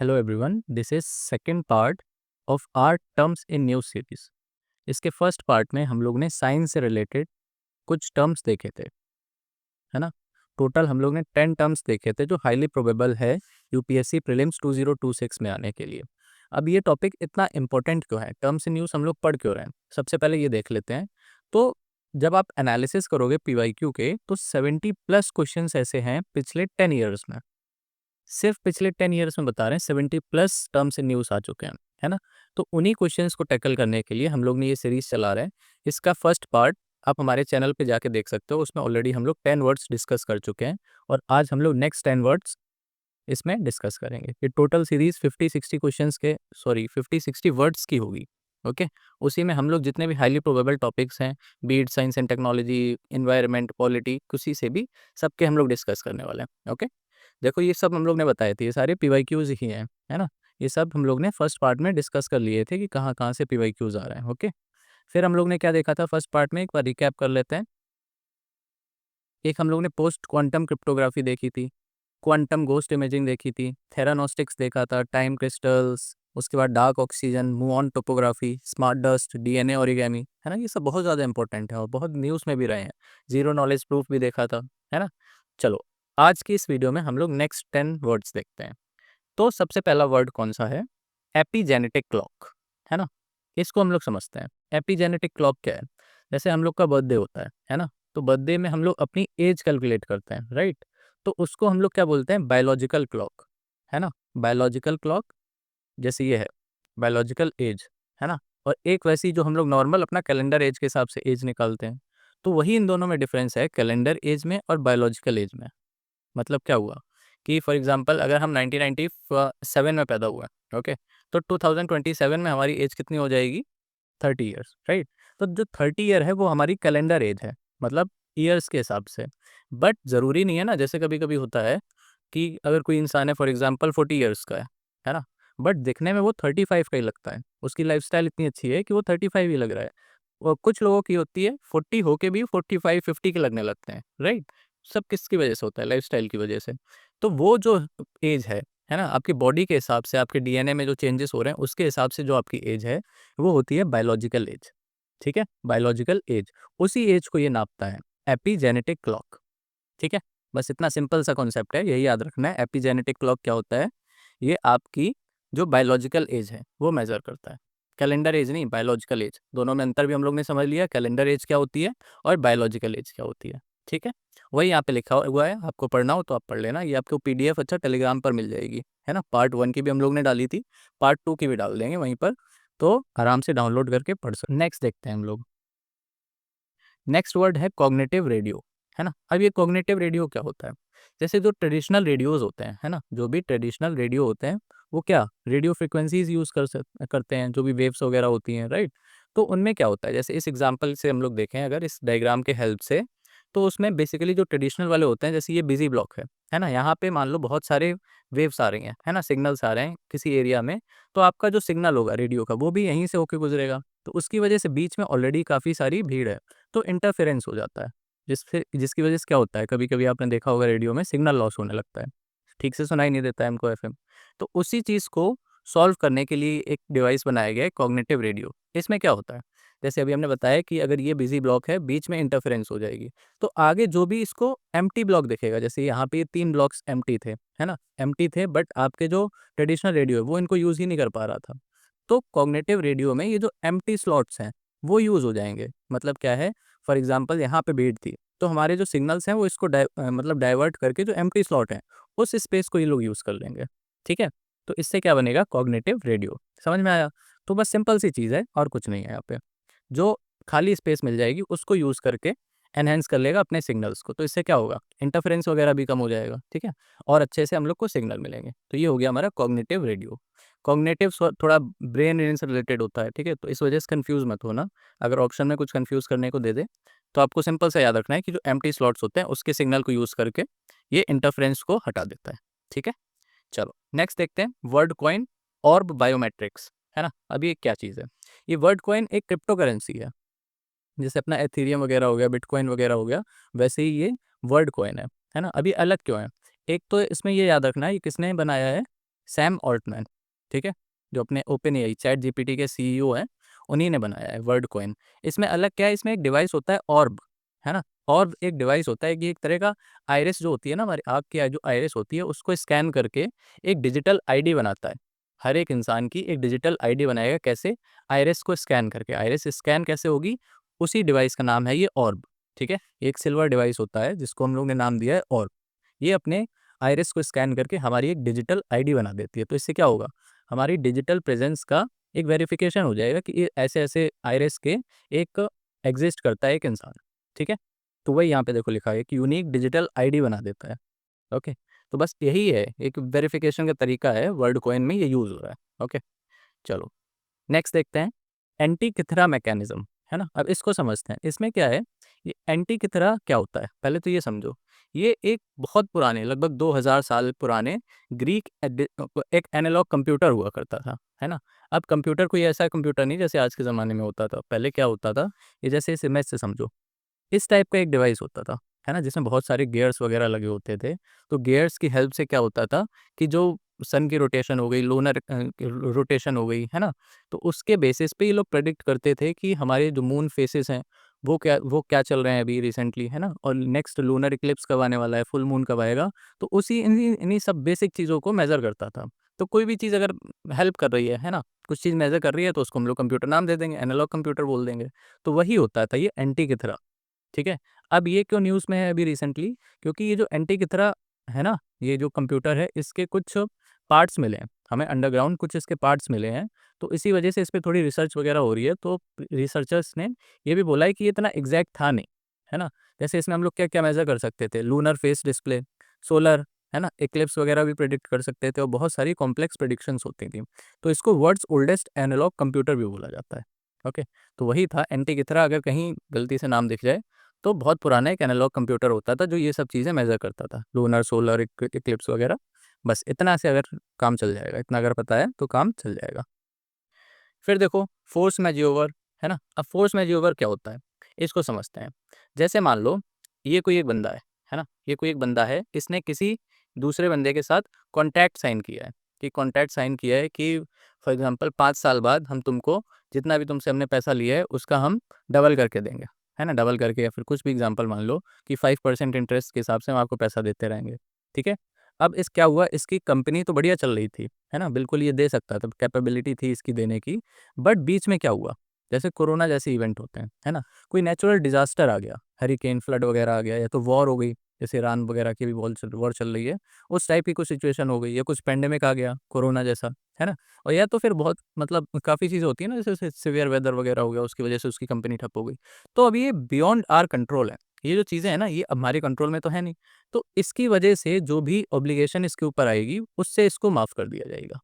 Hello everyone, this is second part of our terms in news series. इसके first part में हम लोग ने साइंस से रिलेटेड कुछ टर्म्स देखे थे, है ना। टोटल हम लोग ने 10 टर्म्स देखे थे जो हाईली प्रोबेबल है यूपीएससी प्रीलिम्स 2026 में आने के लिए। अब ये टॉपिक इतना इंपॉर्टेंट क्यों है, टर्म्स इन न्यूज़ हम लोग पढ़ क्यों रहे हैं, सबसे पहले ये देख लेते हैं। तो जब आप एनालिसिस करोगे पीवाईक्यू के, तो 70 प्लस क्वेश्चंस ऐसे हैं पिछले 10 ईयर्स में। सिर्फ पिछले 10 ईयर्स में बता रहे हैं 70 प्लस टर्म्स इन न्यूज़ आ चुके हैं, है ना। तो उन्हीं क्वेश्चंस को टैकल करने के लिए हम लोग ने ये सीरीज चला रहे हैं। इसका फर्स्ट पार्ट आप हमारे चैनल पे जाके देख सकते हो, उसमें ऑलरेडी हम लोग 10 वर्ड्स डिस्कस कर चुके हैं और आज हम लोग नेक्स्ट 10 वर्ड्स इसमें डिस्कस करेंगे। ये टोटल सीरीज 50-60 क्वेश्चंस के 50-60 वर्ड्स की होगी। ओके, उसी में हम लोग जितने भी हाईली प्रोबेबल टॉपिक्स हैं, beat science and technology, environment, polity, किसी से भी सबके हम लोग डिस्कस करने वाले हैं। ओके, देखो ये सब हम लोग ने बताए थे, ये सारे पीवाईक्यूज ही हैं, है ना। ये सब हम लोग ने फर्स्ट पार्ट में डिस्कस कर लिए थे कि कहाँ कहाँ से पीवाईक्यूज आ रहे हैं। ओके, फिर हम लोग ने क्या देखा था फर्स्ट पार्ट में, एक बार रिकैप कर लेते हैं। एक हम लोग ने पोस्ट क्वांटम क्रिप्टोग्राफी देखी थी, क्वांटम घोस्ट इमेजिंग देखी थी, थेरानोस्टिक्स देखा था, टाइम क्रिस्टल्स, उसके बाद dark oxygen, muon topography, smart dust, DNA origami, है ना। ये सब बहुत ज़्यादा इंपॉर्टेंट है और बहुत न्यूज़ में भी रहे हैं। जीरो नॉलेज प्रूफ भी देखा था, है ना। चलो, आज की इस वीडियो में हम लोग नेक्स्ट 10 वर्ड्स देखते हैं। तो सबसे पहला वर्ड कौन सा है? एपिजेनेटिक क्लॉक, है ना। इसको हम लोग समझते हैं। एपिजेनेटिक क्लॉक क्या है? जैसे हम लोग का बर्थडे होता है ना। तो बर्थडे में हम लोग अपनी एज कैलकुलेट करते हैं, राइट। तो उसको हम लोग क्या बोलते हैं? बायोलॉजिकल क्लॉक, है ना। बायोलॉजिकल क्लॉक जैसे ये है बायोलॉजिकल एज, है ना। और एक वैसी जो हम लोग नॉर्मल अपना कैलेंडर एज के हिसाब से एज निकालते हैं। तो वही इन दोनों में डिफरेंस है, कैलेंडर एज में और बायोलॉजिकल एज में। मतलब क्या हुआ कि फॉर एग्जांपल अगर हम 1997 में पैदा हुए, ओके, तो 2027 में हमारी एज कितनी हो जाएगी? 30 ईयर्स, राइट। तो जो 30 ईयर है वो हमारी कैलेंडर एज है, मतलब ईयर्स के हिसाब से। बट ज़रूरी नहीं है ना, जैसे कभी कभी होता है कि अगर कोई इंसान है फॉर एग्जांपल 40 ईयर्स का है ना, बट दिखने में वो 35 का ही लगता है। उसकी लाइफस्टाइल इतनी अच्छी है कि वो 35 ही लग रहा है। और कुछ लोगों की होती है 40 होके भी 45-50 के लगने लगते हैं, राइट। सब किसकी वजह से होता है? लाइफस्टाइल की वजह से। तो वो जो एज है ना, आपकी बॉडी के हिसाब से, आपके डीएनए में जो चेंजेस हो रहे हैं उसके हिसाब से जो आपकी एज है वो होती है बायोलॉजिकल एज। ठीक है, बायोलॉजिकल एज, उसी एज को ये नापता है एपिजेनेटिक क्लॉक। ठीक है, बस इतना सिंपल सा कॉन्सेप्ट है, यही याद रखना है। एपिजेनेटिक क्लॉक क्या होता है? ये आपकी जो बायोलॉजिकल एज है वो मेजर करता है। कैलेंडर एज नहीं, बायोलॉजिकल एज। दोनों में अंतर भी हम लोग ने समझ लिया, कैलेंडर एज क्या होती है और बायोलॉजिकल एज क्या होती है। ठीक है, वही यहाँ पे लिखा हुआ है, आपको पढ़ना हो तो आप पढ़ लेना। ये आपको पीडीएफ अच्छा टेलीग्राम पर मिल जाएगी, है ना। पार्ट 1 की भी हम लोग ने डाली थी, पार्ट 2 की भी डाल देंगे वहीं पर, तो आराम से डाउनलोड करके पढ़ सकते। नेक्स्ट देखते हैं हम लोग। नेक्स्ट वर्ड है कॉग्निटिव रेडियो, है ना। अब ये कॉग्निटिव रेडियो क्या होता है? जैसे जो ट्रेडिशनल रेडियोज होते हैं, है ना, जो भी ट्रेडिशनल रेडियो होते हैं वो क्या रेडियो फ्रिक्वेंसीज यूज़ करते हैं, जो भी वेव्स वगैरह होती हैं, राइट। तो उनमें क्या होता है, जैसे इस एग्जांपल से हम लोग देखें अगर इस डायग्राम के हेल्प से, तो उसमें बेसिकली जो ट्रेडिशनल वाले होते हैं, जैसे ये बिजी ब्लॉक है ना। यहाँ पे मान लो बहुत सारे वेव्स आ रही हैं, है ना, सिग्नल्स आ रहे हैं किसी एरिया में। तो आपका जो सिग्नल होगा रेडियो का वो भी यहीं से होके गुजरेगा। तो उसकी वजह से बीच में ऑलरेडी काफ़ी सारी भीड़ है, तो इंटरफेरेंस हो जाता है, जिसकी वजह से क्या होता है, कभी-कभी आपने देखा होगा रेडियो में सिग्नल लॉस होने लगता है, ठीक से सुनाई नहीं देता है हमको एफएम। तो उसी चीज़ को सॉल्व करने के लिए एक डिवाइस बनाया गया है कॉग्निटिव रेडियो। इसमें क्या होता है, जैसे अभी हमने बताया कि अगर ये बिज़ी ब्लॉक है, बीच में इंटरफेरेंस हो जाएगी, तो आगे जो भी इसको एम्प्टी ब्लॉक दिखेगा, जैसे यहाँ पे ये 3 ब्लॉक्स एम्प्टी थे, है ना, एम्प्टी थे, बट आपके जो ट्रेडिशनल रेडियो है वो इनको यूज़ ही नहीं कर पा रहा था। तो कॉग्निटिव रेडियो में ये जो एम्प्टी स्लॉट्स हैं वो यूज़ हो जाएँगे। मतलब क्या है, फॉर एग्ज़ाम्पल यहाँ पे भीड़ थी, तो हमारे जो सिग्नल्स हैं वो इसको मतलब डाइवर्ट करके जो एम्प्टी स्लॉट है, उस स्पेस को ये लोग यूज़ कर लेंगे। ठीक है? तो इससे क्या बनेगा? Cognitive radio. समझ में आया? तो बस सिंपल सी चीज़ है और कुछ नहीं है यहाँ पे। जो खाली स्पेस मिल जाएगी उसको यूज़ करके एनहांस कर लेगा अपने सिग्नल्स को। तो इससे क्या होगा? इंटरफेरेंस वगैरह भी कम हो जाएगा, ठीक है? और अच्छे से हम लोग को सिग्नल मिलेंगे। तो ये हो गया हमारा कॉग्निटिव रेडियो। कॉग्निटिव थोड़ा ब्रेन से रिलेटेड होता है, ठीक है? तो इस वजह से कन्फ्यूज़ मत होना। अगर ऑप्शन में कुछ कन्फ्यूज़ करने को दे दे, तो आपको सिंपल सा याद रखना है कि जो एम्प्टी स्लॉट्स होते हैं उसके सिग्नल को यूज़ करके ये इंटरफेरेंस को हटा देता है, ठीक है? चलो नेक्स्ट देखते हैं, वर्ड कॉइन और बायोमेट्रिक्स, है ना। अब ये क्या चीज़ है? ये वर्ड कॉइन एक क्रिप्टो करेंसी है, जैसे अपना एथेरियम वगैरह हो गया, बिटकॉइन वगैरह हो गया, वैसे ही ये वर्ड कॉइन है ना। अभी अलग क्यों है? एक तो इसमें ये याद रखना है, ये किसने बनाया है? सैम ऑल्टमैन, ठीक है, जो अपने ओपन एआई चैट जीपीटी के सीईओ हैं, उन्हीं ने बनाया है वर्ड कॉइन। इसमें अलग क्या है, इसमें एक डिवाइस होता है ऑर्ब, है ना। ऑर्ब एक डिवाइस होता है कि एक तरह का आइरिस जो होती है ना, हमारी आँख की जो आइरिस होती है, उसको स्कैन करके एक डिजिटल आईडी बनाता है। हर एक इंसान की एक डिजिटल आईडी बनाएगा, कैसे? आइरिस को स्कैन करके। आइरिस स्कैन कैसे होगी? उसी डिवाइस का नाम है ये ऑर्ब, ठीक है। एक सिल्वर डिवाइस होता है जिसको हम लोग ने नाम दिया है ऑर्ब। ये अपने आइरिस को स्कैन करके हमारी एक डिजिटल आईडी बना देती है। तो इससे क्या होगा, हमारी डिजिटल प्रेजेंस का एक वेरिफिकेशन हो जाएगा कि ये ऐसे-ऐसे आइरिस के एक एग्ज़िस्ट करता है एक इंसान, ठीक है। तो वही यहाँ पे देखो लिखा है कि यूनिक डिजिटल आईडी बना देता है। ओके, तो बस यही है, एक वेरिफिकेशन का तरीका है, वर्ड कॉइन में ये यूज़ हो रहा है। ओके, चलो नेक्स्ट देखते हैं एंटीकिथरा मैकेनिज्म, है ना। अब इसको समझते हैं, इसमें क्या है, ये एंटीकिथरा क्या होता है, पहले तो ये समझो। ये एक बहुत पुराने, लगभग 2000 साल पुराने ग्रीक एक एनालॉग कंप्यूटर हुआ करता था, है ना। अब कंप्यूटर कोई ऐसा कंप्यूटर नहीं जैसे आज के ज़माने में होता था। पहले क्या होता था, ये जैसे इस इमेज से समझो, इस टाइप का एक डिवाइस होता था, है ना, जिसमें बहुत सारे गियर्स वगैरह लगे होते थे। तो गियर्स की हेल्प से क्या होता था कि जो सन की रोटेशन हो गई, लूनर रोटेशन हो गई, है ना, तो उसके बेसिस पे ये लोग प्रेडिक्ट करते थे कि हमारे जो मून फेसेस हैं, वो क्या चल रहे हैं अभी रिसेंटली, है ना, और नेक्स्ट लूनर इक्लिप्स कब आने वाला है, फुल मून कब आएगा। तो उसी इन्हीं इन्हीं सब बेसिक चीज़ों को मेज़र करता था। तो कोई भी चीज़ अगर हेल्प कर रही है ना, कुछ चीज़ मेज़र कर रही है, तो उसको हम लोग कंप्यूटर नाम दे देंगे, एनालॉग कंप्यूटर बोल देंगे। तो वही होता था ये एंटी की तरह। ठीक है? अब ये क्यों न्यूज़ में है अभी रिसेंटली? क्योंकि ये जो एंटीकिथरा है ना, ये जो कंप्यूटर है, इसके कुछ पार्ट्स मिले हैं। हमें अंडरग्राउंड कुछ इसके पार्ट्स मिले हैं, तो इसी वजह से इस पे थोड़ी रिसर्च वगैरह हो रही है। तो रिसर्चर्स ने ये भी बोला है कि ये इतना एग्ज़ैक्ट था नहीं, है ना? जैसे इसमें हम लोग क्या-क्या मेज़र कर सकते थे? लूनर फेस डिस्प्ले, सोलर, है ना? इक्लिप्स वगैरह भी प्रेडिक्ट कर सकते थे और बहुत सारी कॉम्प्लेक्स प्रेडिक्शंस होती थी। तो इसको वर्ल्ड्स ओल्डेस्ट एनालॉग कंप्यूटर भी बोला जाता है। ओके? तो वही था एंटीकिथरा। अगर कहीं गलती से नाम दिख जाए, तो बहुत पुराना एक एनालॉग कंप्यूटर होता था जो ये सब चीज़ें मेज़र करता था, लूनर, सोलर, इक्लिप्स वगैरह। बस इतना से अगर काम चल जाएगा, इतना अगर पता है तो काम चल जाएगा। फिर देखो फ़ोर्स मैज़ोवर, है ना? अब फ़ोर्स मैज़ोवर क्या होता है? इसको समझते हैं। जैसे मान लो ये कोई एक बंदा है ना? ये कोई एक बंदा है, इसने किसी दूसरे बंदे के साथ कॉन्ट्रैक्ट साइन किया है, कि कॉन्ट्रैक्ट साइन किया है कि फॉर एग्ज़ाम्पल 5 साल बाद हम तुमको जितना भी तुमसे हमने पैसा लिया है उसका हम डबल करके देंगे, है ना? डबल करके, या फिर कुछ भी एग्ज़ाम्पल मान लो कि 5% इंटरेस्ट के हिसाब से हम आपको पैसा देते रहेंगे, ठीक है? अब इस क्या हुआ, इसकी कंपनी तो बढ़िया चल रही थी, है ना? बिल्कुल ये दे सकता था, कैपेबिलिटी थी इसकी देने की। बट बीच में क्या हुआ, जैसे कोरोना जैसे इवेंट होते हैं, है ना? कोई नेचुरल डिज़ास्टर आ गया, हरिकेन, फ्लड वगैरह आ गया, या तो वॉर हो गई, जैसे ईरान वगैरह की भी वॉर चल रही है, उस टाइप की कुछ सिचुएशन हो गई, या कुछ पेंडेमिक आ गया कोरोना जैसा, है ना? और या तो फिर बहुत मतलब काफ़ी चीज़ें होती है ना, जैसे सीवियर वेदर वगैरह हो गया, उसकी वजह से उसकी कंपनी ठप हो गई। तो अब ये बियॉन्ड आवर कंट्रोल है। ये जो चीज़ें हैं ना, ये हमारे कंट्रोल में तो है नहीं। तो इसकी वजह से जो भी ऑब्लिगेशन इसके ऊपर आएगी, उससे इसको माफ़ कर दिया जाएगा,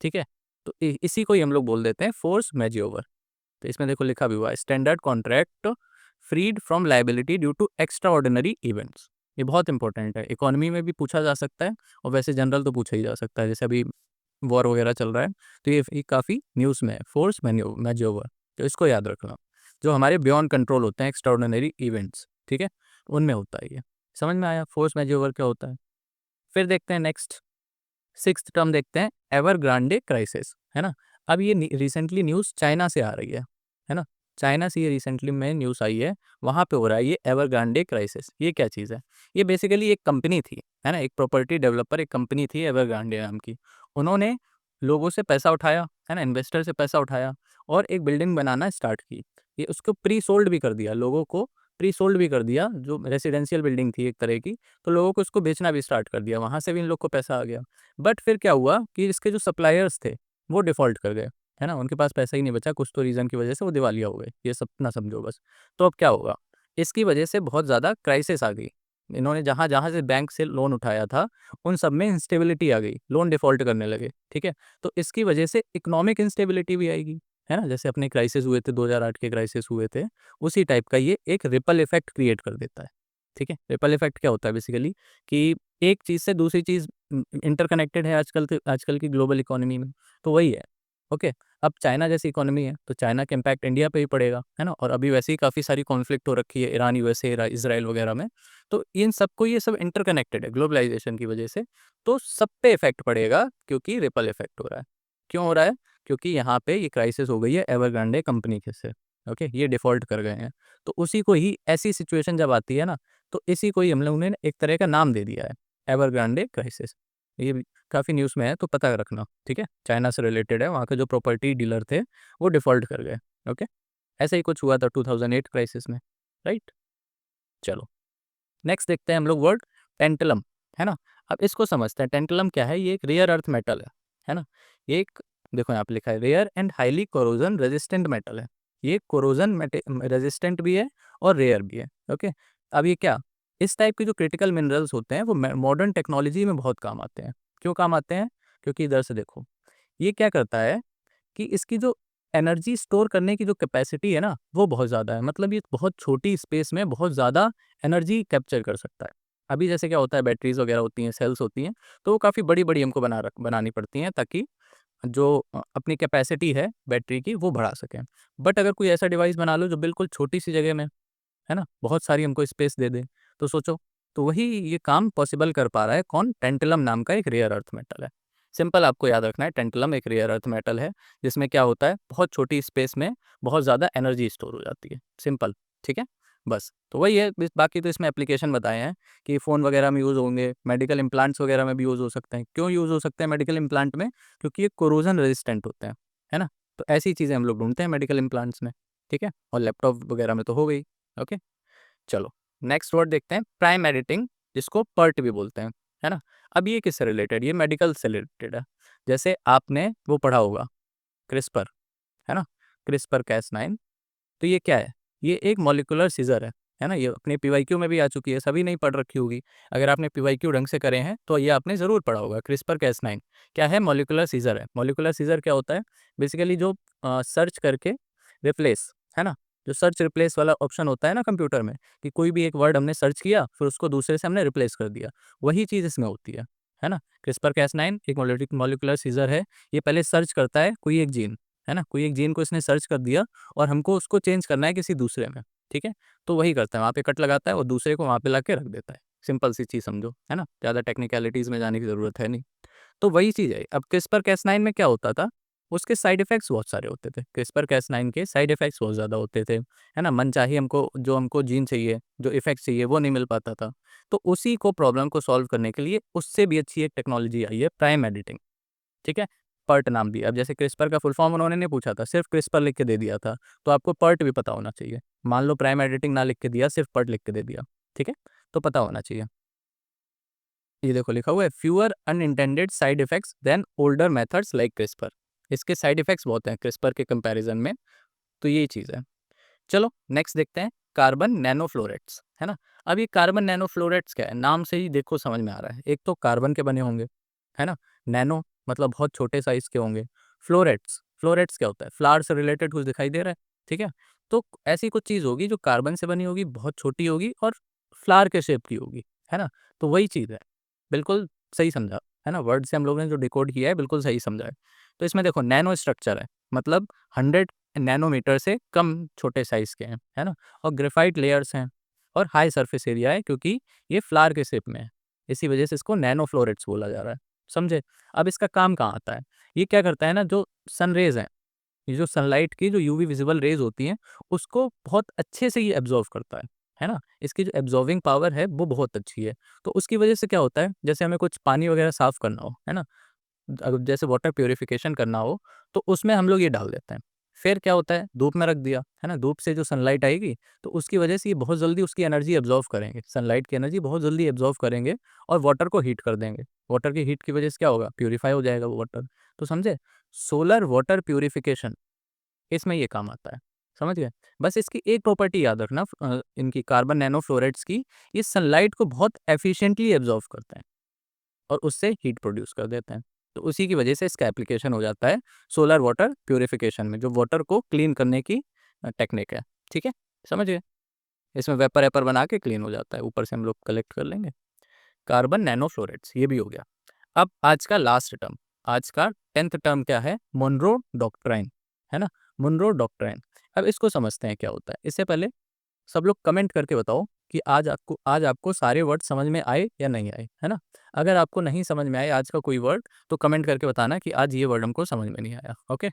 ठीक है? तो इसी को ही हम लोग बोल देते हैं फोर्स मैजेओवर। तो इसमें देखो लिखा भी हुआ है, standard contract freed from liability due to extraordinary events. ये बहुत इंपॉर्टेंट है, इकोनॉमी में भी पूछा जा सकता है और वैसे जनरल तो पूछा ही जा सकता है, जैसे अभी वॉर वगैरह चल रहा है, तो ये काफ़ी न्यूज़ में है, फोर्स मैजेओवर। तो इसको याद रखना, जो हमारे बियॉन्ड कंट्रोल होते हैं, एक्स्ट्राऑर्डिनरी इवेंट्स, ठीक है? उनमें होता है ये। समझ में आया फोर्स मैजेओवर क्या होता है? फिर देखते हैं नेक्स्ट, सिक्स्थ टर्म देखते हैं, एवरग्रांडे क्राइसिस, है ना? अब ये रिसेंटली न्यूज़ चाइना से आ रही है ना? चाइना से ये रिसेंटली में न्यूज़ आई है, वहाँ पे हो रहा है ये एवरग्रांडे क्राइसिस। ये क्या चीज़ है? ये बेसिकली एक कंपनी थी, है ना? एक प्रॉपर्टी डेवलपर, एक कंपनी थी एवरग्रांडे नाम की। उन्होंने लोगों से पैसा उठाया, है ना? इन्वेस्टर से पैसा उठाया और एक बिल्डिंग बनाना स्टार्ट की। ये उसको प्री सोल्ड भी कर दिया, लोगों को प्री सोल्ड भी कर दिया, जो रेसिडेंशियल बिल्डिंग थी एक तरह की, तो लोगों को उसको बेचना भी स्टार्ट कर दिया, वहाँ से भी इन लोग को पैसा आ गया। बट फिर क्या हुआ कि इसके जो सप्लायर्स थे, वो डिफ़ॉल्ट कर गए, है ना? उनके पास पैसा ही नहीं बचा, कुछ तो रीज़न की वजह से वो दिवालिया हो गए, ये सब ना समझो बस। तो अब क्या होगा? इसकी वजह से बहुत ज़्यादा क्राइसिस आ गई। इन्होंने जहाँ-जहाँ से बैंक से लोन उठाया था, उन सब में इंस्टेबिलिटी आ गई, लोन डिफ़ॉल्ट करने लगे, ठीक है? तो इसकी वजह से इकोनॉमिक इंस्टेबिलिटी भी आएगी, है ना? जैसे अपने क्राइसिस हुए थे, 2008 के क्राइसिस हुए थे, उसी टाइप का ये एक रिपल इफ़ेक्ट क्रिएट कर देता है, ठीक है? रिपल इफ़ेक्ट क्या होता है बेसिकली, कि एक चीज़ से दूसरी चीज़ इंटरकनेक्टेड है आजकल की ग्लोबल इकोनॉमी में, तो वही है। ओके। अब चाइना जैसी इकोनॉमी है तो चाइना का इम्पैक्ट इंडिया पे ही पड़ेगा, है ना? और अभी वैसे ही काफ़ी सारी कॉन्फ्लिक्ट हो रखी है ईरान, यूएसए, इज़राइल वगैरह में। तो इन सबको ये सब इंटरकनेक्टेड है ग्लोबलाइजेशन की वजह से। तो सब पे इफेक्ट पड़ेगा क्योंकि रिपल इफेक्ट हो रहा है। क्यों हो रहा है? क्योंकि यहाँ पे ये क्राइसिस हो गई है एवरग्रांडे कंपनी के से। ओके, ये डिफ़ॉल्ट कर गए हैं। तो उसी को ही ऐसी सिचुएशन जब आती है ना, तो इसी को ही हम लोगों ने एक तरह का नाम दे दिया है, एवरग्रांडे क्राइसिस। ये भी काफ़ी न्यूज़ में है तो पता रखना, ठीक है? चाइना से रिलेटेड है, वहाँ के जो प्रॉपर्टी डीलर थे, वो डिफ़ॉल्ट कर गए, ओके? ऐसा ही कुछ हुआ था 2008 क्राइसिस में, राइट? चलो, नेक्स्ट देखते हैं हम लोग वर्ड टेंटलम, है ना? अब इसको समझते हैं, टेंटलम क्या है? ये एक रेयर अर्थ मेटल है ना? ये एक, देखो यहाँ पे लिखा है rare and highly corrosion resistant metal है। ये कोरोजन रेजिस्टेंट भी है और रेयर भी है, ओके? अब ये क्या, इस टाइप के जो क्रिटिकल मिनरल्स होते हैं वो मॉडर्न टेक्नोलॉजी में बहुत काम आते हैं। क्यों काम आते हैं? क्योंकि इधर से देखो, ये क्या करता है कि इसकी जो एनर्जी स्टोर करने की जो कैपेसिटी है ना, वो बहुत ज़्यादा है। मतलब ये बहुत छोटी स्पेस में बहुत ज़्यादा एनर्जी कैप्चर कर सकता है। अभी जैसे क्या होता है, बैटरीज़ वगैरह होती हैं, सेल्स होती हैं, तो वो काफ़ी बड़ी-बड़ी हमको बनानी पड़ती हैं ताकि जो अपनी कैपेसिटी है बैटरी की वो बढ़ा सकें। बट अगर कोई ऐसा डिवाइस बना लो जो बिल्कुल छोटी-सी जगह में, है ना? बहुत सारी हमको स्पेस दे दे, तो सोचो, तो वही ये काम पॉसिबल कर पा रहा है कौन? टेंटलम नाम का एक रेयर अर्थ मेटल है। सिंपल आपको याद रखना है, टेंटलम एक रेयर अर्थ मेटल है, जिसमें क्या होता है, बहुत छोटी स्पेस में बहुत ज़्यादा एनर्जी स्टोर हो जाती है। सिंपल, ठीक है? बस, तो वही है, बाकी तो इसमें एप्लीकेशन बताए हैं कि फ़ोन वगैरह में यूज़ होंगे, मेडिकल इम्प्लांट्स वगैरह में भी यूज़ हो सकते हैं। क्यों यूज़ हो सकते हैं मेडिकल इम्प्लांट में? क्योंकि ये कोरोजन रेजिस्टेंट होते हैं, है ना? तो ऐसी चीज़ें हम लोग ढूँढते हैं मेडिकल इम्प्लांट्स में, ठीक है? और लैपटॉप वगैरह में तो हो गई, ओके? चलो, नेक्स्ट वर्ड देखते हैं, प्राइम एडिटिंग, जिसको पर्ट भी बोलते हैं, है ना? अब ये किससे रिलेटेड? ये मेडिकल से रिलेटेड है। जैसे आपने वो पढ़ा होगा, क्रिस्पर, है ना? क्रिस्पर कैस9, तो ये क्या है? ये एक मॉलिक्यूलर सीज़र है ना? ये अपने पीवाईक्यू में भी आ चुकी है, सभी ने ही पढ़ रखी होगी। अगर आपने पीवाईक्यू ढंग से करे हैं, तो ये आपने ज़रूर पढ़ा होगा। क्रिस्पर कैस9 क्या है? मॉलिक्यूलर सीज़र है। मॉलिक्यूलर सीज़र क्या होता है? बेसिकली जो सर्च करके रिप्लेस, है ना? जो सर्च रिप्लेस वाला ऑप्शन होता है ना कंप्यूटर में, कि कोई भी एक वर्ड हमने सर्च किया, फिर उसको दूसरे से हमने रिप्लेस कर दिया, वही चीज़ इसमें होती है ना? क्रिस्पर कैस9 एक मॉलिक्यूलर सीज़र है। ये पहले सर्च करता है कोई एक जीन, है ना? कोई एक जीन को इसने सर्च कर दिया और हमको उसको चेंज करना है किसी दूसरे में, ठीक है? तो वही करता है, वहाँ पे कट लगाता है और दूसरे को वहाँ पे लाके रख देता है। सिंपल सी चीज़ समझो, है ना? ज़्यादा टेक्निकलिटीज़ में जाने की ज़रूरत है नहीं। तो वही चीज़ है। अब क्रिस्पर-कैस9 में क्या होता था, उसके साइड इफ़ेक्ट्स बहुत सारे होते थे। क्रिस्पर-कैस9 के साइड इफ़ेक्ट्स बहुत ज़्यादा होते थे, है ना? मनचाही हमको जीन चाहिए, जो इफ़ेक्ट चाहिए, वो नहीं मिल पाता था। तो उसी को प्रॉब्लम को सॉल्व करने के लिए उससे भी अच्छी एक टेक्नोलॉजी आई है, प्राइम एडिटिंग, ठीक है? पर्ट नाम दिया। अब जैसे क्रिस्पर का फुल फॉर्म उन्होंने नहीं पूछा था, सिर्फ़ क्रिस्पर लिख के दे दिया था, तो आपको पर्ट भी पता होना चाहिए। मान लो प्राइम एडिटिंग ना लिख के दिया, सिर्फ़ पर्ट लिख के दे दिया, ठीक है? तो पता होना चाहिए। ये देखो लिखा हुआ है, fewer unintended side effects than older methods like CRISPR. इसके साइड इफेक्ट्स बहुत हैं क्रिस्पर के कंपैरिजन में, तो यही चीज़ है। चलो नेक्स्ट देखते हैं, कार्बन नैनोफ्लोरेट्स, है ना? अब ये कार्बन नैनोफ्लोरेट्स क्या है? नाम से ही देखो समझ में आ रहा है। एक तो कार्बन के बने होंगे, है ना? नैनो मतलब बहुत छोटे साइज़ के होंगे। फ्लोरेट्स, फ्लोरेट्स क्या होता है? फ्लावर से रिलेटेड कुछ दिखाई दे रहा है, ठीक है? तो ऐसी कुछ चीज़ होगी जो कार्बन से बनी होगी, बहुत छोटी होगी और फ्लावर के शेप की होगी, है ना? तो वही चीज़ है। बिल्कुल सही समझा, है ना? वर्ड से हम लोगों ने जो डिकोड किया है बिल्कुल सही समझा है। तो इसमें देखो नैनो स्ट्रक्चर है, मतलब 100 नैनोमीटर से कम छोटे साइज़ के हैं, है ना? और ग्रेफाइट लेयर्स हैं और हाई सरफेस एरिया है क्योंकि ये फ्लावर के शेप में है। इसी वजह से इसको नैनो फ्लोरेट्स बोला जा रहा है, समझे? अब इसका काम कहाँ आता है? ये क्या करता है ना, जो सन रेज़ हैं, ये जो सनलाइट की जो यूवी विजिबल रेज़ होती हैं, उसको बहुत अच्छे से ये एब्ज़ॉर्ब करता है ना? इसकी जो एब्ज़ॉर्बिंग पावर है वो बहुत अच्छी है। तो उसकी वजह से क्या होता है, जैसे हमें कुछ पानी वगैरह साफ़ करना हो, है ना? जैसे वाटर प्यूरिफिकेशन करना हो, तो उसमें हम लोग ये डाल देते हैं। फिर क्या होता है, धूप में रख दिया, है ना? धूप से जो सनलाइट आएगी, तो उसकी वजह से ये बहुत जल्दी उसकी एनर्जी एब्ज़ॉर्ब करेंगे। सनलाइट की एनर्जी बहुत जल्दी एब्ज़ॉर्ब करेंगे और वाटर को हीट कर देंगे। वाटर की हीट की वजह से क्या होगा, प्यूरिफ़ाई हो जाएगा वो वाटर। तो समझे? सोलर वाटर प्यूरिफिकेशन, इसमें ये काम आता है, समझ गए? बस इसकी एक प्रॉपर्टी याद रखना, इनकी कार्बन नैनोफ्लोरेट्स की, ये सनलाइट को बहुत एफिशिएंटली एब्ज़ॉर्ब करते हैं और उससे हीट प्रोड्यूस कर देते हैं। तो उसी की वजह से इसका एप्लीकेशन हो जाता है सोलर वाटर प्यूरिफिकेशन में, जो वाटर को क्लीन करने की टेक्निक है, ठीक है? समझ गए? इसमें वेपर-वेपर बना के क्लीन हो जाता है, ऊपर से हम लोग कलेक्ट कर लेंगे। कार्बन नैनोफ्लोरेट्स ये भी हो गया। अब आज का लास्ट टर्म, आज का 10th टर्म क्या है? मोनरो डॉक्ट्राइन, है ना? Monroe doctrine. अब इसको समझते हैं क्या होता है। इससे पहले सब लोग कमेंट करके बताओ कि आज आपको सारे वर्ड समझ में आए या नहीं आए, है ना? अगर आपको नहीं समझ में आए आज का कोई वर्ड, तो कमेंट करके बताना कि आज ये वर्ड हमको समझ में नहीं आया, ओके?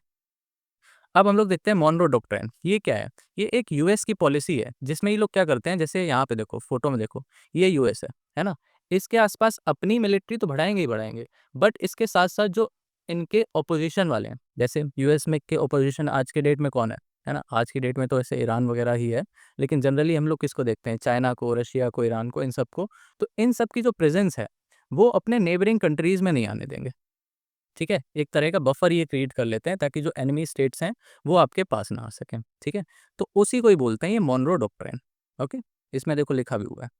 अब हम लोग देखते हैं मोनरो डॉक्ट्राइन। ये क्या है? ये एक यूएस की पॉलिसी है, जिसमें ये लोग क्या करते हैं, जैसे यहाँ पे देखो, फोटो में देखो, ये यूएस है ना? इसके आसपास अपनी मिलिट्री तो बढ़ाएंगे ही बढ़ाएंगे, बट इसके साथ साथ जो इनके ऑपोजिशन वाले हैं, जैसे यूएस में के ऑपोजिशन आज के डेट में कौन है ना? आज की डेट में तो ऐसे ईरान वगैरह ही है, लेकिन जनरली हम लोग किसको देखते हैं? चाइना को, रशिया को, ईरान को, इन सबको। तो इन सब की जो प्रेजेंस है, वो अपने नेबरिंग कंट्रीज में नहीं आने देंगे। ठीक है? एक तरह का बफर ये क्रिएट कर लेते हैं, ताकि जो एनिमी स्टेट्स हैं, वो आपके पास ना आ सकें, ठीक है? तो उसी को ही बोलते हैं ये मोनरो डॉक्ट्राइन, ओके? इसमें देखो लिखा भी हुआ है,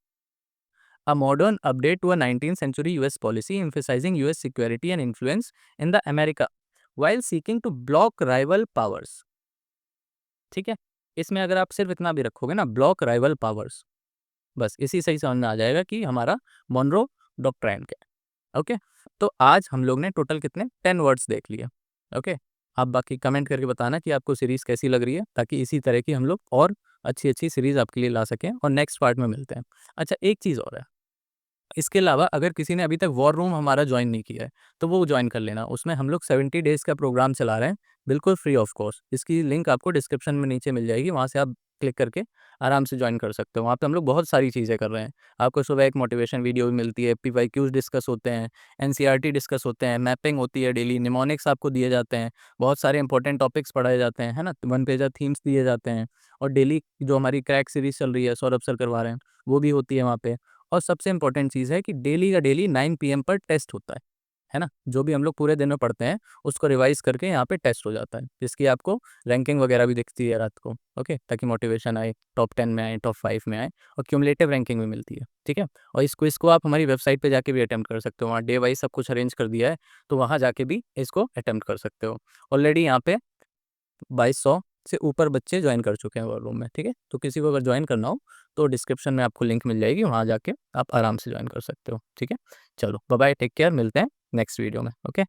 a modern update to a 19th century US policy emphasizing US security and influence in the America while seeking to block rival powers, ठीक है? इसमें अगर आप सिर्फ इतना भी रखोगे ना, ब्लॉक राइवल पावर्स, बस इसी से ही समझ में आ जाएगा कि हमारा मोनरो डॉक्ट्राइन क्या है, ओके? तो आज हम लोग ने टोटल कितने 10 वर्ड्स देख लिए, ओके? आप बाकी कमेंट करके बताना कि आपको सीरीज़ कैसी लग रही है, ताकि इसी तरह की हम लोग और अच्छी-अच्छी सीरीज़ आपके लिए ला सकें, और नेक्स्ट पार्ट में मिलते हैं। अच्छा, एक चीज़ और है, इसके अलावा अगर किसी ने अभी तक वॉर रूम हमारा जॉइन नहीं किया है, तो वो जॉइन कर लेना। उसमें हम लोग 70 डेज़ का प्रोग्राम चला रहे हैं, बिल्कुल फ्री ऑफ कॉस्ट। इसकी लिंक आपको डिस्क्रिप्शन में नीचे मिल जाएगी, वहाँ से आप क्लिक करके आराम से जॉइन कर सकते हो। वहाँ पे हम लोग बहुत सारी चीज़ें कर रहे हैं। आपको सुबह एक मोटिवेशन वीडियो भी मिलती है, पीवाईक्यूज़ डिस्कस होते हैं, एनसीईआरटी डिस्कस होते हैं, मैपिंग होती है डेली, निमोनिक्स आपको दिए जाते हैं, बहुत सारे इंपॉर्टेंट टॉपिक्स पढ़ाए जाते हैं, है ना? वन पेजर थीम्स दिए जाते हैं, और डेली जो हमारी क्रैक सीरीज़ चल रही है, सौरभ सर करवा रहे हैं, वो भी होती है वहाँ पे। और सबसे इम्पोर्टेंट चीज़ है कि डेली का डेली 9 पीएम पर टेस्ट होता है ना? जो भी हम लोग पूरे दिन में पढ़ते हैं, उसको रिवाइज़ करके यहाँ पे टेस्ट हो जाता है, जिसकी आपको रैंकिंग वगैरह भी दिखती है रात को, ओके? ताकि मोटिवेशन आए, टॉप 10 में आए, टॉप 5 में आए, और क्युमुलेटिव रैंकिंग भी मिलती है, ठीक है? और इस क्विज़ को आप हमारी वेबसाइट पे जाके भी अटेम्प्ट कर सकते हो, वहाँ डे वाइज़ सब कुछ अरेंज कर दिया है, तो वहाँ जाके भी इसको अटेम्प्ट कर सकते हो। ऑलरेडी यहाँ पे 2200 से ऊपर बच्चे जॉइन कर चुके हैं वॉर रूम में, ठीक है? तो किसी को अगर जॉइन करना हो, तो डिस्क्रिप्शन में आपको लिंक मिल जाएगी, वहाँ जाके आप आराम से जॉइन कर सकते हो, ठीक है? चलो, बाय बाय, टेक केयर, मिलते हैं नेक्स्ट वीडियो में, ओके?